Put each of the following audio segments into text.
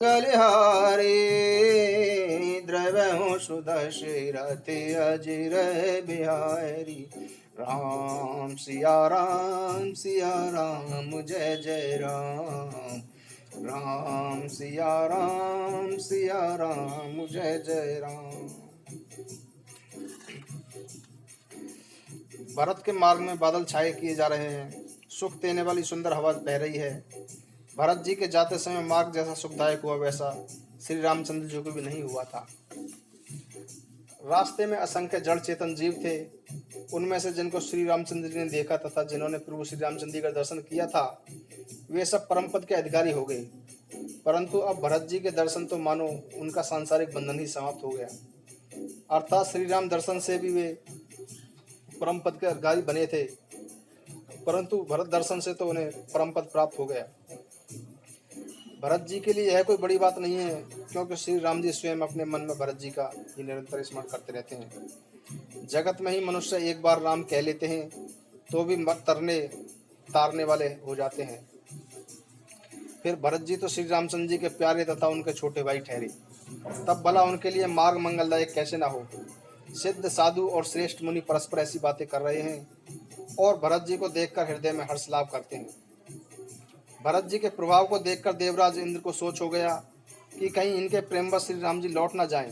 गलिहारी द्रवहु सुदशरथ अजिर बिहारी। सिया राम जय जय राम। सिया राम जय जय राम। भरत के मार्ग में बादल छाए किए जा रहे हैं। सुख देने वाली सुंदर हवा बह रही है। भरत जी के जाते समय मार्ग जैसा सुखदायक हुआ वैसा श्री रामचंद्र जी को भी नहीं हुआ था। रास्ते में असंख्य जड़ चेतन जीव थे। उनमें से जिनको श्री रामचंद्र जी ने देखा तथा जिन्होंने प्रभु श्री रामचंद्र जी का दर्शन किया था वे सब परम पद के अधिकारी हो गए। परंतु अब भरत जी के दर्शन तो मानो उनका सांसारिक बंधन ही समाप्त हो गया। अर्थात श्री राम दर्शन से भी वे परम पद के अधिकारी बने थे, परंतु भरत दर्शन से तो उन्हें परम पद प्राप्त हो गया। भरत जी के लिए यह कोई बड़ी बात नहीं है, क्योंकि श्री राम जी स्वयं अपने मन में भरत जी का ही निरंतर स्मरण करते रहते हैं। जगत में ही मनुष्य एक बार राम कह लेते हैं तो भी तरने तारने वाले हो जाते हैं। फिर भरत जी तो श्री रामचंद्र जी के प्यारे तथा उनके छोटे भाई ठहरे, तब भला उनके लिए मार्ग मंगलदायक कैसे ना हो। सिद्ध साधु और श्रेष्ठ मुनि परस्पर ऐसी बातें कर रहे हैं और भरत जी को देखकर हृदय में हर्ष लाभ करते हैं। भरत जी के प्रभाव को देखकर देवराज इंद्र को सोच हो गया कि कहीं इनके प्रेमवश श्री राम जी लौट न जाएं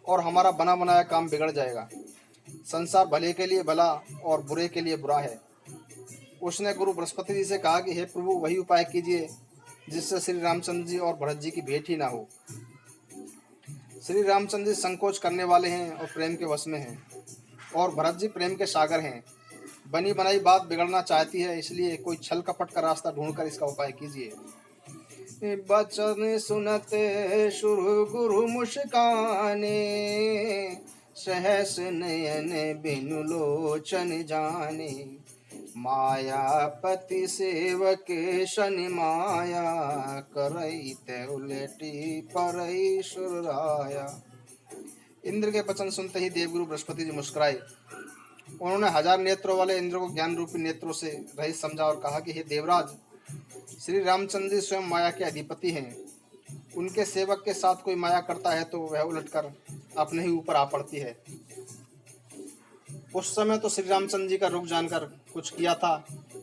और हमारा बना बनाया काम बिगड़ जाएगा। संसार भले के लिए भला और बुरे के लिए बुरा है। उसने गुरु बृहस्पति जी से कहा कि हे प्रभु, वही उपाय कीजिए जिससे श्री रामचंद्र जी और भरत जी की भेंट ही ना हो। श्री रामचंद्र जी संकोच करने वाले हैं और प्रेम के वश में हैं, और भरत जी प्रेम के सागर हैं। बनी बनाई बात बिगड़ना चाहती है, इसलिए कोई छल कपट का रास्ता ढूंढकर इसका उपाय कीजिए। बचन सुनते शुरु गुरु मुस्काने, सहस नयन बिनु लोचन जाने। मायापति सेवक शनि माया, करई ते उलटी परई सुराया। इंद्र के वचन सुनते ही देवगुरु बृहस्पति जी मुस्कुराए। उन्होंने हजार नेत्रों वाले इंद्र को ज्ञान रूपी नेत्रों से रहित समझा और कहा कि हे देवराज, श्री रामचंद्र जी स्वयं माया के अधिपति हैं। उनके सेवक के साथ कोई माया करता है तो वह उलटकर अपने ही ऊपर आ पड़ती है। उस समय तो श्री रामचंद्र जी का रुख जानकर कुछ किया था,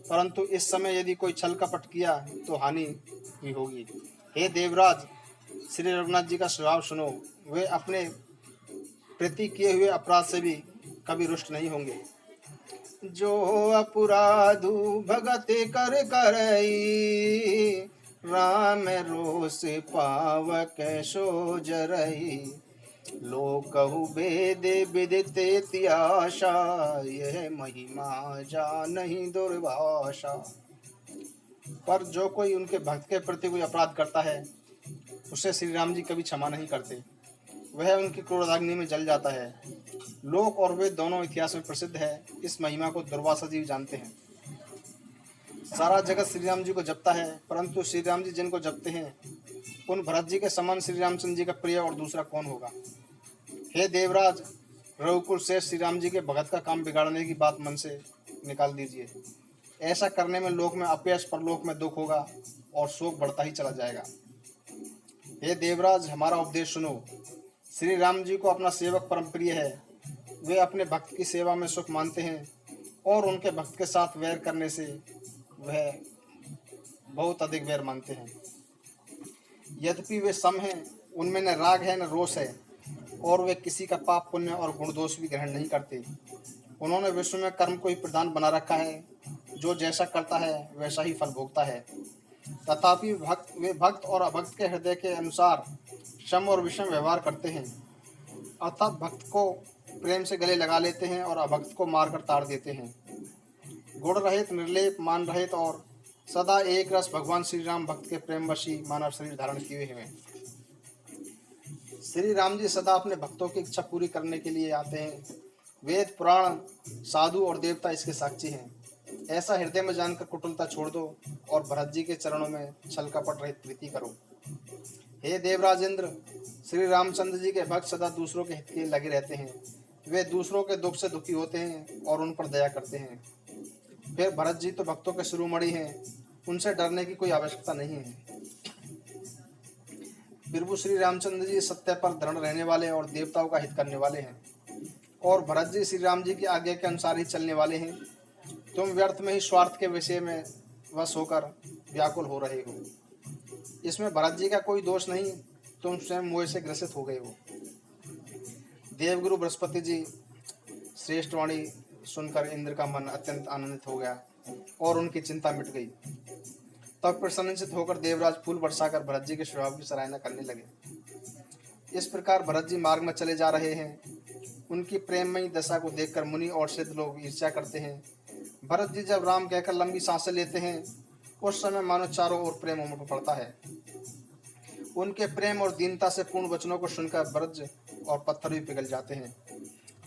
परंतु इस समय यदि कोई छल कपट किया तो हानि ही होगी। हे देवराज, श्री रघुनाथ जी का स्वभाव सुनो। वे अपने प्रति किए हुए अपराध से भी कभी रुष्ट नहीं होंगे। जो अपराधु भगत कर करई, राम रोष पावक सो जरई। लोकहु वेद विदिते त्याशा, यह महिमा जानहि दुर्भाषा। पर जो कोई उनके भक्त के प्रति कोई अपराध करता है उसे श्री राम जी कभी क्षमा नहीं करते। वह उनकी क्रोधाग्नि में जल जाता है। लोक और वेद दोनों इतिहास में प्रसिद्ध है। इस महिमा को दुर्वासा जी जानते हैं। सारा जगत श्री राम जी को जपता है, परंतु श्री राम जी जिनको जपते हैं उन भरत जी के समान श्री रामचंद्र जी का प्रिय और दूसरा कौन होगा। हे देवराज, रघुकुल से श्री राम जी के भगत का काम बिगाड़ने की बात मन से निकाल दीजिए। ऐसा करने में लोक में अपयश, परलोक में दुख होगा और शोक बढ़ता ही चला जाएगा। हे देवराज, हमारा उपदेश सुनो। श्री राम जी को अपना सेवक परम प्रिय है। वे अपने भक्त की सेवा में सुख मानते हैं और उनके भक्त के साथ वैर करने से वह बहुत अधिक वैर मानते हैं। यद्यपि वे सम हैं, उनमें न राग है न रोष है, और वे किसी का पाप पुण्य और गुण दोष भी ग्रहण नहीं करते। उन्होंने विश्व में कर्म को ही प्रधान बना रखा है। जो जैसा करता है वैसा ही फल भोगता है। तथापि वे भक्त और अभक्त के हृदय के अनुसार सम और विषम व्यवहार करते हैं। अर्थात भक्त को प्रेम से गले लगा लेते हैं और अभक्त को मारकर ताड़ देते हैं। गुण रहित, निर्लेप, मान रहित और सदा एक रस भगवान श्री राम भक्त के प्रेमवशी मानव शरीर धारण किए हुए हैं। श्री राम जी सदा अपने भक्तों की इच्छा पूरी करने के लिए आते हैं। वेद, पुराण, साधु और देवता इसके साक्षी हैं। ऐसा हृदय में जानकर कुटिलता छोड़ दो और भरत जी के चरणों में छल कपट रहित प्रीति करो। हे देवराज इंद्र, श्री रामचंद्र जी के भक्त सदा दूसरों के हित के लगे रहते हैं। वे दूसरों के दुख से दुखी होते हैं और उन पर दया करते हैं। फिर भरत जी तो भक्तों के शिरोमणि हैं, उनसे डरने की कोई आवश्यकता नहीं है। प्रभु श्री रामचंद्र जी सत्य पर दृढ़ रहने वाले और देवताओं का हित करने वाले हैं, और भरत जी श्री राम जी की आज्ञा के अनुसार ही चलने वाले हैं। तुम व्यर्थ में ही स्वार्थ के विषय में वश होकर व्याकुल हो रहे हो। इसमें भरत जी का कोई दोष नहीं, तुम स्वयं मोह से ग्रसित हो गए हो। देवगुरु बृहस्पति जी श्रेष्ठ वाणी सुनकर इंद्र का मन अत्यंत आनंदित हो गया और उनकी चिंता मिट गई। तब प्रसन्नचित होकर देवराज फूल बरसाकर भरत जी के स्वभाव की सराहना करने लगे। इस प्रकार भरत जी मार्ग में चले जा रहे हैं। उनकी प्रेममयी दशा को देखकर मुनि और सिद्ध लोग ईर्ष्या करते हैं। भरत जी जब राम कहकर लंबी सांसें लेते हैं, उस समय मानो चारों ओर प्रेम उमड़ पड़ता है। उनके प्रेम और दीनता से पूर्ण वचनों को सुनकर ब्रज और पत्थर भी पिघल जाते हैं।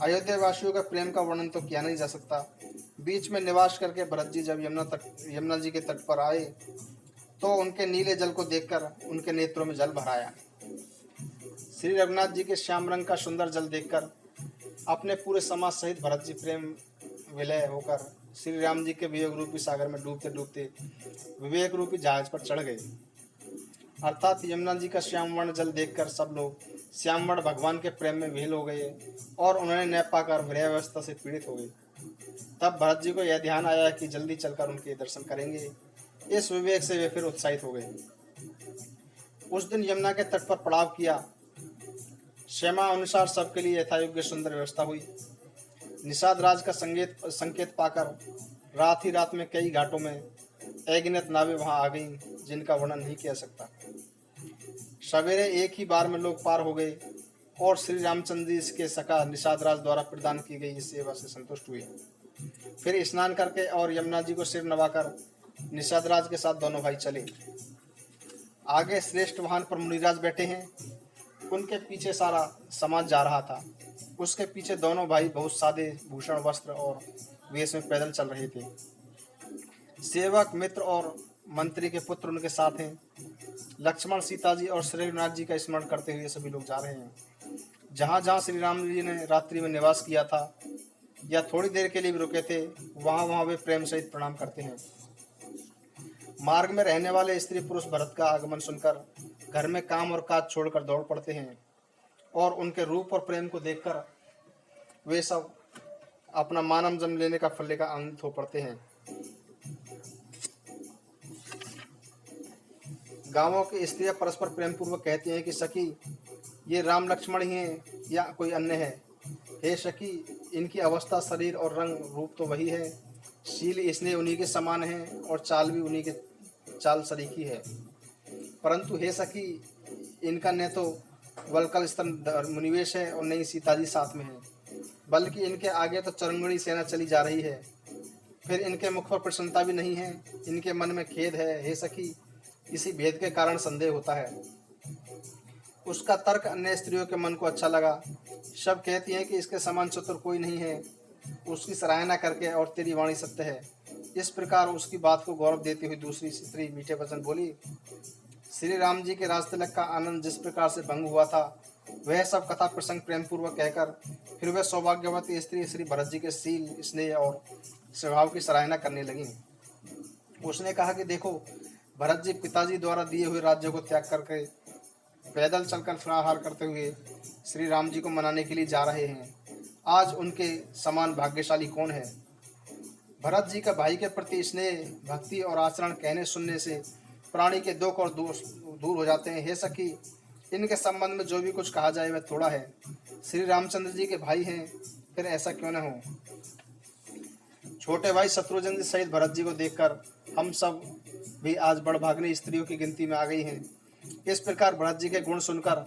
अयोध्या वासियों का प्रेम का वर्णन तो किया नहीं जा सकता। बीच में निवास करके भरत जी जब यमुना जी के तट पर आए तो उनके नीले जल को देखकर उनके नेत्रों में जल भर आया। श्री रघुनाथ जी के श्याम रंग का सुंदर जल देखकर अपने पूरे समाज सहित भरत जी प्रेम विलय होकर श्री राम जी के वियोग रूपी सागर में डूबते डूबते विवेक रूपी जहाज पर चढ़ गए। अर्थात यमुना जी का श्यामवर्ण जल देखकर सब लोग श्यामवर्ण भगवान के प्रेम में विहीन हो गए और उन्होंने न पाकर विरह से पीड़ित हो गए। तब भरत जी को यह ध्यान आया कि जल्दी चलकर उनके दर्शन करेंगे। इस विवेक से वे फिर उत्साहित हो गए। उस दिन यमुना के तट पर पड़ाव किया। क्षमा अनुसार सबके लिए यथायोग्य सुंदर व्यवस्था हुई। निषाद राज का संकेत पाकर रात ही रात में कई घाटों में अगिनत नावें वहां आ गईं, जिनका वर्णन नहीं किया सकता। सवेरे एक ही बार में लोग पार हो गए और श्री रामचंद्र जी के सखा निषाद राज द्वारा प्रदान की गई इस सेवा से संतुष्ट हुए। फिर स्नान करके और यमुना जी को सिर नवाकर निषाद राज के साथ दोनों भाई चले। आगे श्रेष्ठ वाहन पर मुनिराज बैठे हैं, उनके पीछे सारा समाज जा रहा था। उसके पीछे दोनों भाई बहुत सादे भूषण वस्त्र और वेश में पैदल चल रहे थे। सेवक मित्र और मंत्री के पुत्र उनके साथ हैं। लक्ष्मण, सीता जी और श्री रघुनाथ जी का स्मरण करते हुए सभी लोग जा रहे हैं। जहाँ जहाँ श्री राम जी ने रात्रि में निवास किया था या थोड़ी देर के लिए भी रुके थे, वहाँ वहाँ वे प्रेम सहित प्रणाम करते हैं। मार्ग में रहने वाले स्त्री पुरुष भरत का आगमन सुनकर घर में काम और काज छोड़कर दौड़ पड़ते हैं और उनके रूप और प्रेम को देखकर वे सब अपना मानव जन्म लेने का फल लेकर आनंदित हो पड़ते हैं। गांवों की स्त्रियां परस्पर प्रेम पूर्वक कहती हैं कि सखी, ये राम लक्ष्मण ही हैं या कोई अन्य है। हे सखी, इनकी अवस्था, शरीर और रंग रूप तो वही है। शील स्नेह उन्हीं के समान है और चाल भी उन्हीं के चाल सरीखी है। परंतु हे सखी, इनका न तो वलकल स्तन मुनिवेश है और न ही सीता जी साथ में है, बल्कि इनके आगे तो चरंगणी सेना चली जा रही है। फिर इनके मुख पर प्रसन्नता भी नहीं है, इनके मन में खेद है। हे सखी, इसी भेद के कारण संदेह होता है। उसका तर्क अन्य स्त्रियों के मन को अच्छा लगा। सब कहती हैं कि इसके समान चतुर कोई नहीं है। उसकी सराहना करके और तेरी वाणी सत्य है। इस प्रकार उसकी बात को गौरव देती हुई दूसरी स्त्री मीठे वचन बोली। श्री राम जी के राजतिलक का आनंद जिस प्रकार से भंग हुआ था, वह सब कथा प्रसंग प्रेम पूर्वक कहकर फिर वह सौभाग्यवती स्त्री श्री भरत जी के शील, स्नेह और स्वभाव की सराहना करने लगी। उसने कहा कि देखो, भरत जी पिताजी द्वारा दिए हुए राज्य को त्याग करके पैदल चलकर फलाहार करते हुए श्री राम जी को मनाने के लिए जा रहे हैं। आज उनके समान भाग्यशाली कौन है। भरत जी का भाई के प्रति स्नेह, भक्ति और आचरण कहने सुनने से प्राणी के दुख और दूर हो जाते हैं। हे सखी, इनके संबंध में जो भी कुछ कहा जाए वह थोड़ा है। श्री रामचंद्र जी के भाई हैं, फिर ऐसा क्यों न हो। छोटे भाई शत्रुघ्न जी सहित भरत जी को देखकर हम सब भी आज बड़भाग्नी स्त्रियों की गिनती में आ गई हैं। इस प्रकार भरत जी के गुण सुनकर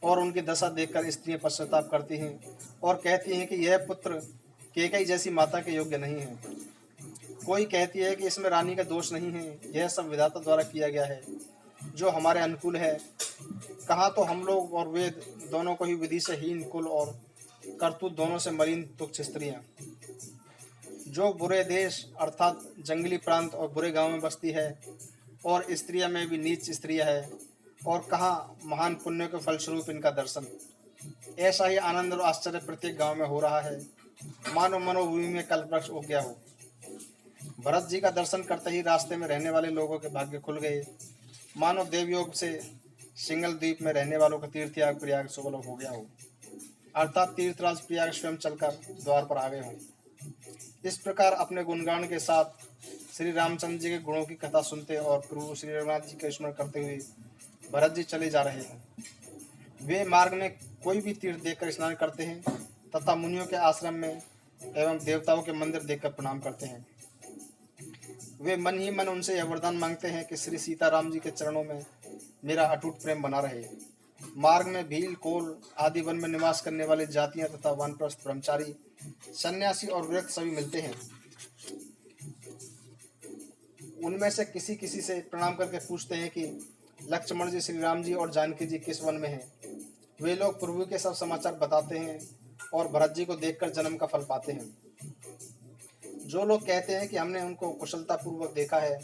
और उनकी दशा देखकर स्त्रियां पश्चाताप करती हैं और कहती हैं कि यह पुत्र केकई जैसी माता के योग्य नहीं है। कोई कहती है कि इसमें रानी का दोष नहीं है, यह सब विधाता द्वारा किया गया है जो हमारे अनुकूल है। कहा तो हम लोग और वेद दोनों को ही विधि से हीन, कुल और करतूत दोनों से मलिन तुच्छ स्त्रियां, जो बुरे देश अर्थात जंगली प्रांत और बुरे गांव में बसती है और स्त्रियां में भी नीच स्त्रियां है, और कहा महान पुण्य के फलस्वरूप इनका दर्शन। ऐसा ही आनंद और आश्चर्य प्रत्येक गांव में हो रहा है, मानो मनोभूमि में कल्पवृक्ष उग गया हो। भरत जी का दर्शन करते ही रास्ते में रहने वाले लोगों के भाग्य खुल गए, मानो देवयोग से सिंगल द्वीप में रहने वालों का तीर्थयाग प्रयाग सुलभ हो गया हो, अर्थात तीर्थराज प्रयाग स्वयं चलकर द्वार पर आ गए हों। इस प्रकार अपने गुणगान के साथ श्री रामचंद्र जी के गुणों की कथा सुनते और प्रभु श्री रघुनाथ जी का स्मरण करते हुए भरत जी चले जा रहे हैं। वे मार्ग में कोई भी तीर्थ देखकर स्नान करते हैं तथा मुनियों के आश्रम में एवं देवताओं के मंदिर देखकर प्रणाम करते हैं। वे मन ही मन उनसे यह वरदान मांगते हैं कि श्री सीताराम जी के चरणों में मेरा अटूट प्रेम बना रहे। मार्ग में भील, कोल आदि वन में निवास करने वाले जातियां तथा वानप्रस्थ, ब्रह्मचारी, सन्यासी और गृहस्थ सभी मिलते हैं। उनमें से किसी किसी से प्रणाम करके पूछते हैं कि लक्ष्मण जी, श्री राम जी और जानकी जी किस वन में हैं। वे लोग प्रभु के सब समाचार बताते हैं और भरत जी को देखकर जन्म का फल पाते हैं। जो लोग कहते हैं कि हमने उनको कुशलता पूर्वक देखा है,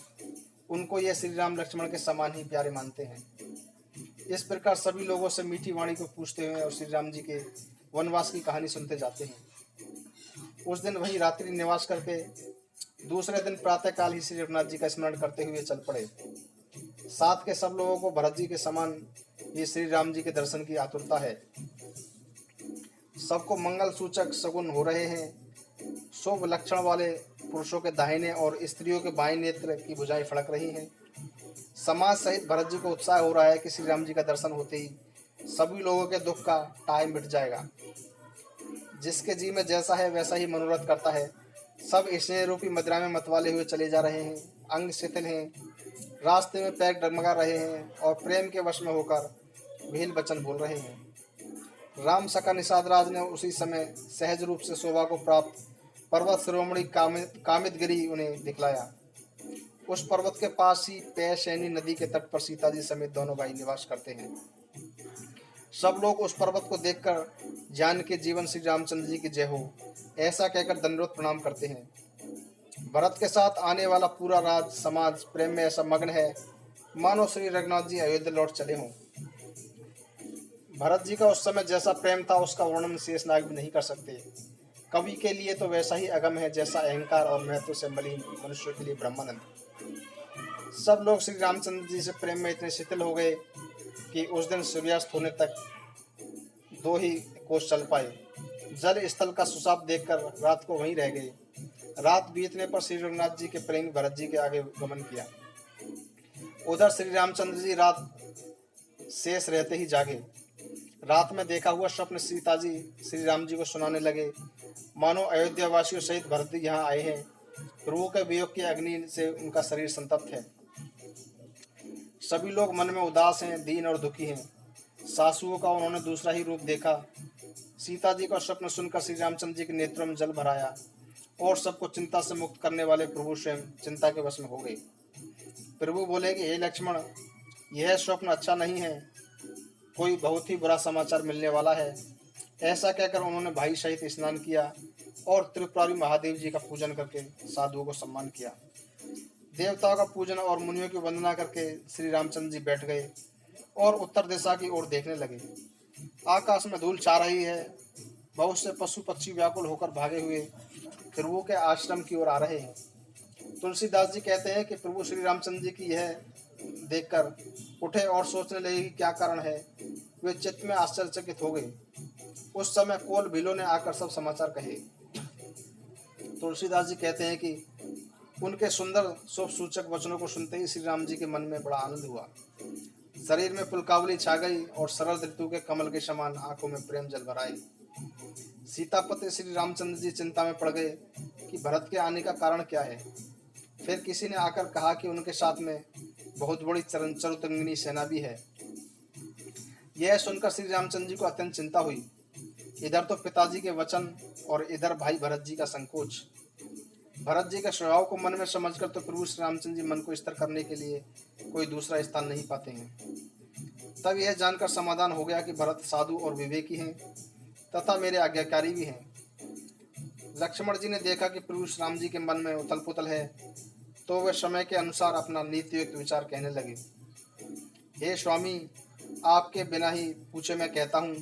उनको ये श्री राम लक्ष्मण के समान ही प्यारे मानते हैं। इस प्रकार सभी लोगों से मीठी वाणी को पूछते हुए और श्री राम जी के वनवास की कहानी सुनते जाते हैं। उस दिन वहीं रात्रि निवास करके दूसरे दिन प्रातःकाल ही श्री रघुनाथ जी का स्मरण करते हुए चल पड़े। साथ के सब लोगों को भरत जी के समान ये श्री राम जी के दर्शन की आतुरता है। सबको मंगल सूचक सगुन हो रहे हैं। शुभ लक्षण वाले पुरुषों के दाहिने और स्त्रियों के बाएं नेत्र की भुजाएं फड़क रही हैं। समाज सहित भरत जी को उत्साह हो रहा है कि श्री राम जी का दर्शन होते ही सभी लोगों के दुख का टाय मिट जाएगा। जिसके जी में जैसा है वैसा ही मनोरथ करता है। सब स्नेह रूपी मदिरा में मतवाले हुए चले जा रहे हैं। अंग शिथिल हैं, रास्ते में पैर डगमगा रहे हैं और प्रेम के वश में होकर भील वचन बोल रहे हैं। राम सका निषाद राज ने उसी समय सहज रूप से शोभा को प्राप्त पर्वत शिरोमणि कामितगिरी उन्हें दिखलाया। उस पर्वत के पास ही पैशैनी नदी के तट पर सीता जी समेत दोनों भाई निवास करते हैं। सब लोग उस पर्वत को देखकर जान के जीवन श्री रामचंद्र जी की जय हो ऐसा कहकर दंडवत प्रणाम करते हैं। भरत के साथ आने वाला पूरा राज समाज प्रेम में ऐसा मग्न है मानो श्री रघुनाथ जी अयोध्या लौट चले हों। भरत जी का उस समय जैसा प्रेम था उसका वर्णन शेषनाग भी नहीं कर सकते। कवि के लिए तो वैसा ही अगम है जैसा अहंकार और महत्व से मलिन मनुष्य के लिए ब्रह्मानंद। सब लोग श्री रामचंद्र जी से प्रेम में इतने शिथिल हो गए कि उस दिन सूर्यास्त होने तक 2 ही कोस चल पाए। जल स्थल का सुसाप देखकर रात को वहीं रह गए। रात बीतने पर श्री रघुनाथ जी के प्रेमी भरत जी के आगे गमन किया। उधर श्री रामचंद्र जी रात शेष रहते ही जागे। रात में देखा हुआ स्वप्न सीता जी श्री राम जी को सुनाने लगे। मानो अयोध्या वासियों सहित भरत जी यहाँ आए हैं। प्रभु के वियोग की अग्नि से उनका शरीर संतप्त है। सभी लोग मन में उदास हैं, दीन और दुखी हैं। सासुओं का उन्होंने दूसरा ही रूप देखा। सीता जी का स्वप्न सुनकर श्री रामचंद्र जी के नेत्रों में जल भराया और सबको चिंता से मुक्त करने वाले प्रभु स्वयं चिंता के वश में हो गए। प्रभु बोले कि हे लक्ष्मण, यह स्वप्न अच्छा नहीं है, कोई बहुत ही बुरा समाचार मिलने वाला है। ऐसा कहकर उन्होंने भाई सहित स्नान किया और त्रिपुरारी महादेव जी का पूजन करके साधुओं को सम्मान किया। देवताओं का पूजन और मुनियों की वंदना करके श्री रामचंद्र जी बैठ गए और उत्तर दिशा की ओर देखने लगे। आकाश में धूल छा रही है। बहुत से पशु पक्षी व्याकुल होकर भागे हुए प्रभु के आश्रम की ओर आ रहे हैं। तुलसीदास जी कहते हैं कि प्रभु श्री रामचंद्र जी की यह देखकर उठे और सोचने लगे कि क्या कारण है। वे चित्त में आश्चर्यचकित हो गए। उस समय कोल भीलों ने आकर सब समाचार कहे। तुलसीदास जी कहते हैं कि उनके सुंदर शुभ सूचक वचनों को सुनते ही श्री राम जी के मन में बड़ा आनंद हुआ। शरीर में पुलकावली छा गई और सरल ऋतु के कमल के समान आंखों में प्रेम जल भर आए। सीतापति श्री रामचंद्र जी चिंता में पड़ गए कि भरत के आने का कारण क्या है। फिर किसी ने आकर कहा कि उनके साथ में बहुत बड़ी चरुतंगिनी सेना भी है। यह सुनकर श्री रामचंद्र जी को अत्यंत चिंता हुई। इधर तो पिताजी के वचन और इधर भाई भरत जी का संकोच। भरत जी के स्वभाव को मन में समझकर तो प्रभु श्री रामचंद्र जी मन को स्थिर करने के लिए कोई दूसरा स्थान नहीं पाते हैं। तब यह जानकर समाधान हो गया कि भरत साधु और विवेकी हैं तथा मेरे आज्ञाकारी भी हैं। लक्ष्मण जी ने देखा कि प्रभु श्री राम जी के मन में उथल पुथल है, तो वे समय के अनुसार अपना नीतियुक्त विचार कहने लगे। हे स्वामी, आपके बिना ही पूछे मैं कहता हूँ,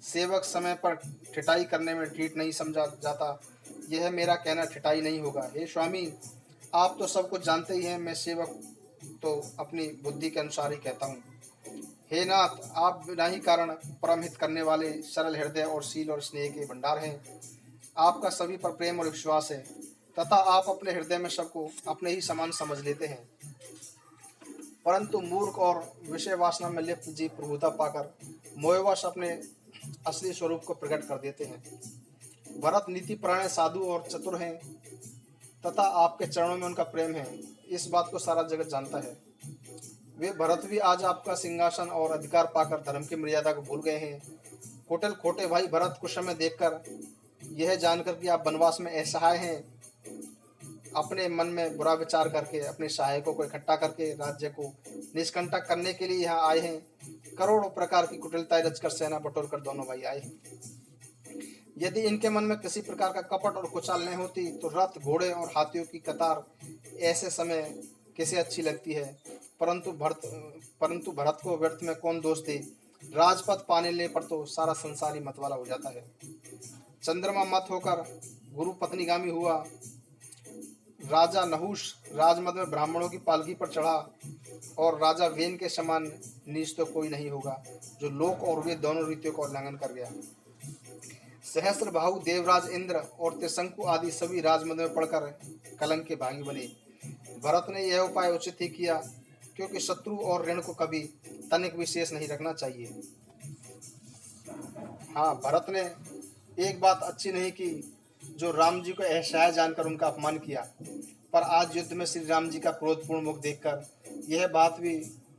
सेवक समय पर ठिठाई करने में ठीक नहीं समझा जाता। यह मेरा कहना ठिठाई नहीं होगा। हे स्वामी, आप तो सब कुछ जानते ही हैं। मैं सेवक तो अपनी बुद्धि के अनुसार ही कहता हूँ। हे नाथ, आप बिना ही कारण परमहित करने वाले सरल हृदय और शील और स्नेह के भंडार हैं। आपका सभी पर प्रेम और विश्वास है तथा आप अपने हृदय में सबको अपने ही समान समझ लेते हैं। परंतु मूर्ख और विषय वासना में लिप्त जीव प्रभुता पाकर मोहवश अपने असली स्वरूप को प्रकट कर देते हैं। भरत नीति परायण साधु और चतुर हैं तथा आपके चरणों में उनका प्रेम है, इस बात को सारा जगत जानता है। वे भरत भी आज आपका सिंहासन और अधिकार पाकर धर्म की मर्यादा को भूल गए हैं। कुटिल खोटे भाई भरत कुछ समय देखकर यह जानकर कि आप वनवास में असहाय हैं, अपने मन में बुरा विचार करके अपने सहायकों को इकट्ठा करके राज्य को निष्कंटक करने के लिए यहाँ आए हैं। करोड़ों प्रकार की कुटिलताएं रचकर सेना बटोर कर दोनों भाई आए हैं। यदि इनके मन में किसी प्रकार का कपट और कुचाल नहीं होती तो रथ, घोड़े और हाथियों की कतार ऐसे समय किसे अच्छी लगती है। परंतु भरत को व्यर्थ में कौन दोष दे। राजपद पाने ले पर तो सारा संसार ही मतवाला हो जाता है। चंद्रमा मत होकर गुरु पत्नीगामी हुआ। राजा नहुष राजमद में ब्राह्मणों की पालकी पर चढ़ा और राजा वेन के समान नीच तो कोई नहीं होगा जो लोक और वेद दोनों रीतियों का उल्लंघन कर गया। सहस्त्र बाहु देवराज इंद्र और त्रिशंकु आदि सभी राजमद में पड़कर कलंक के भागी बने। भरत ने यह उपाय उचित ही किया, क्योंकि शत्रु और ऋण को कभी तनिक विशेष नहीं रखना चाहिए। हाँ, भरत ने एक बात अच्छी नहीं की, जो राम जी को असहाय जानकर उनका अपमान किया। पर आज युद्ध में श्री राम जी का क्रोधपूर्ण मुख देखकर यह बात भी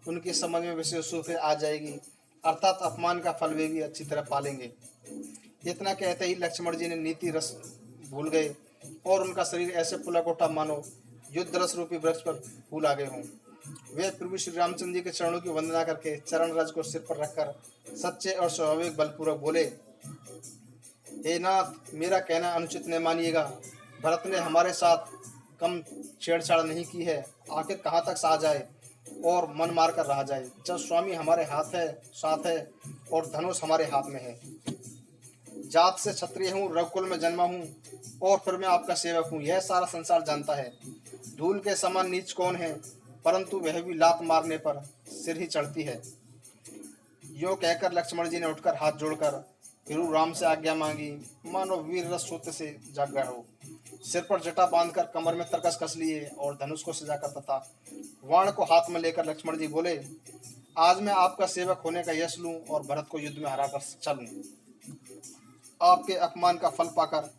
उनकी समझ में विशेष रूप से आ जाएगी, अर्थात अपमान का फल वे भी अच्छी तरह पालेंगे। इतना कहते ही लक्ष्मण जी ने नीति रस भूल गए और उनका शरीर ऐसे पुलक उठा मानो युद्ध रस रूपी वृक्ष पर फूल आ गए हों। वे प्रभु श्री रामचंद्र जी के चरणों की वंदना करके चरण रज को सिर पर रखकर सच्चे और स्वाभाविक बलपूर्वक बोले, हे नाथ, मेरा कहना अनुचित न मानिएगा। भरत ने हमारे साथ कम छेड़छाड़ नहीं की है। आखिर कहाँ तक सहा जाए और मन मार कर रहा जाए, जब स्वामी हमारे हाथ है साथ है और धनुष हमारे हाथ में है। जात से क्षत्रिय हूँ, रघुकुल में जन्मा हूँ और फिर मैं आपका सेवक हूँ, यह सारा संसार जानता है। धूल के समान नीच कौन है, परंतु वह भी लात मारने पर सिर ही चढ़ती है। यो कहकर लक्ष्मण जी ने उठकर हाथ जोड़कर फिर राम से आज्ञा मांगी, मानो वीर रस सूत्र से जाग गया हो। सिर पर जटा बांधकर कमर में तरकस कस लिए और धनुष को सजाकर तथा वाण को हाथ में लेकर लक्ष्मण जी बोले, आज मैं आपका सेवक होने का यश लूं और भरत को युद्ध में हराकर चलूं। आपके अपमान का फल पाकर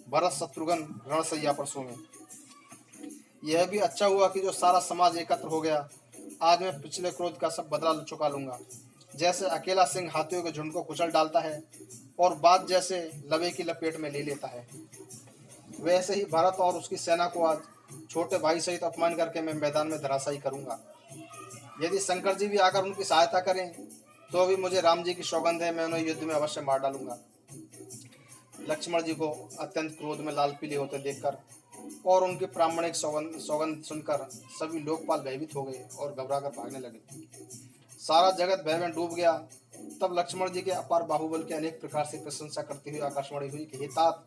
भरत शत्रुघ्न रणसैया पर सोए। यह भी अच्छा हुआ कि जो सारा समाज एकत्र हो गया। आज मैं पिछले क्रोध का सब बदला चुका लूंगा। जैसे अकेला सिंह हाथियों के झुंड को कुचल डालता है और बात जैसे लवे की लपेट में ले लेता है, वैसे ही भरत और उसकी सेना को आज छोटे भाई सहित अपमान करके मैं मैदान में धराशायी करूंगा। यदि शंकर जी भी आकर उनकी सहायता करें तो भी मुझे राम जी की सौगंध है, मैं उन्हें युद्ध में अवश्य मार डालूंगा। लक्ष्मण जी को अत्यंत क्रोध में लाल पीले होते देखकर और उनके प्रामाणिक सौगंध सुनकर सभी लोकपाल भयभीत हो गए और घबराकर भागने लगे। सारा जगत भय में डूब गया। तब लक्ष्मण जी के अपार बाहुबल के अनेक प्रकार से प्रशंसा करती हुई आकाशवाणी हुई कि हे तात,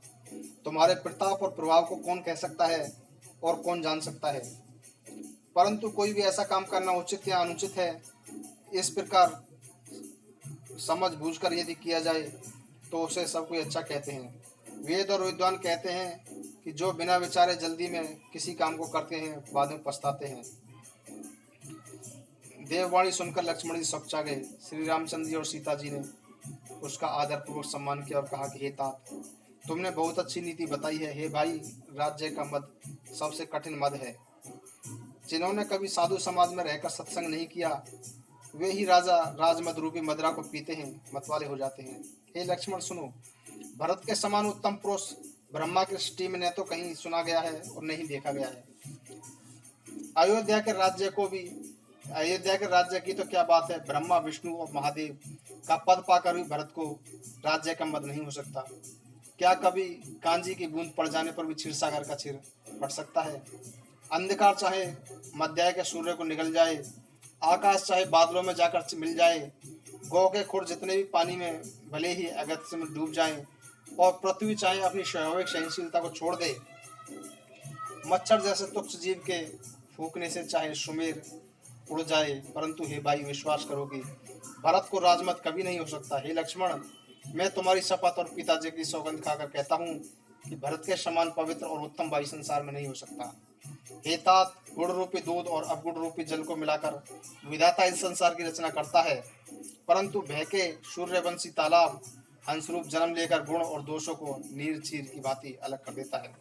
तुम्हारे प्रताप और प्रभाव को कौन कह सकता है और कौन जान सकता है। परंतु कोई भी ऐसा काम करना उचित या अनुचित है, इस प्रकार समझ बूझकर यदि किया जाए तो उसे सब कोई अच्छा कहते हैं। वेद और विद्वान कहते हैं कि जो बिना विचारे जल्दी में किसी काम को करते हैं बाद में पछताते हैं। देववाणी सुनकर लक्ष्मण जी सकचा गए। श्री रामचंद्र जी और सीता जी ने उसका आदरपूर्वक सम्मान किया और कहा कि हे तात, तुमने बहुत अच्छी नीति बताई है। हे भाई, राज्य का मद सबसे कठिन मद है। जिन्होंने कभी साधु समाज में रहकर सत्संग नहीं किया, वे ही राजा राजमद रूपी मदरा को पीते हैं, मतवाले हो जाते हैं। हे लक्ष्मण सुनो, भरत के समान उत्तम पुरुष ब्रह्मा की सृष्टि में न तो कहीं सुना गया है और नहीं देखा गया है। अयोध्या के राज्य की तो क्या बात है, ब्रह्मा विष्णु और महादेव का पद पाकर भी भरत को राज्य का मद नहीं हो सकता। क्या कभी कांजी की बूंद पड़ जाने पर भी क्षीरसागर का क्षीर पड़ सकता है। अंधकार चाहे मध्याह्न के सूर्य को निगल जाए, आकाश चाहे बादलों में जाकर मिल जाए, गौ के खुर जितने भी पानी में भले ही अगत्य में डूब जाएं, और पृथ्वी चाहे अपनी स्वाभाविक सहनशीलता को छोड़ दे, मच्छर जैसे तुच्छ जीव के फूकने से चाहे सुमेर उड़ जाए, परंतु हे भाई विश्वास करोगे, भरत को राजमत कभी नहीं हो सकता। हे लक्ष्मण, मैं तुम्हारी शपथ और पिताजी की सौगंध खाकर कहता हूँ कि भरत के समान पवित्र और उत्तम भाई संसार में नहीं हो सकता। हे तात, गुण रूपी दूध और अवगुण रूपी जल को मिलाकर विधाता इस संसार की रचना करता है, परंतु बहके सूर्यवंशी तालाब हंसरूप जन्म लेकर गुण और दोषों को नीर चीर की भांति अलग कर देता है।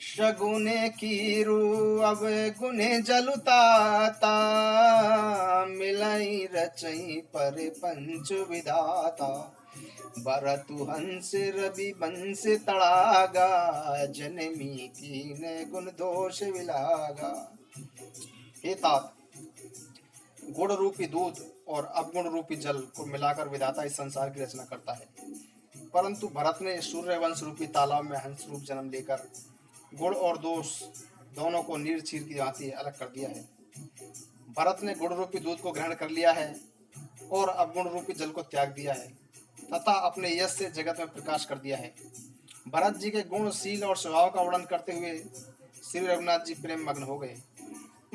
शगुने कीरू अब गुने जलुताता, मिलाई रचई पर पंच विधाता। भरतु हंस रवि बंस तड़ागा, जनमी कीन गुण दोष विलागा। हे तात, गुण रूपी दूध और अवगुण रूपी जल को मिलाकर विधाता इस संसार की रचना करता है, परंतु भरत ने सूर्यवंश रूपी तालाब में हंस रूप जन्म लेकर गुण और दोष दोनों को नीर चीर की भांति अलग कर दिया है। भरत ने गुण रूपी दूध को ग्रहण कर लिया है और अवगुण रूपी जल को त्याग दिया है तथा अपने यश से जगत में प्रकाश कर दिया है। भरत जी के गुण, शील और स्वभाव का वर्णन करते हुए श्री रघुनाथ जी प्रेम मग्न हो गए।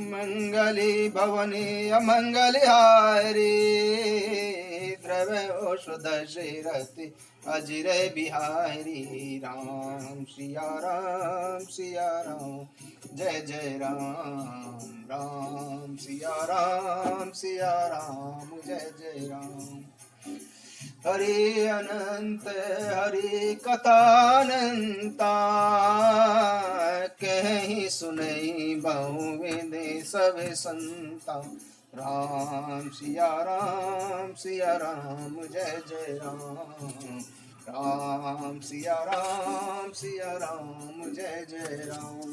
मंगली भवनी अमंगल हारी, द्रव्य औषध रति अजिर बिहारी। राम सिया राम सिया राम, जय जय राम। राम सिया राम सिया राम, जय जय राम। हरि अनंत हरि कथानंता, कहीं सुनई बहु विधि सब संता। राम सिया राम, जय जय राम। राम सिया राम, जय जय राम।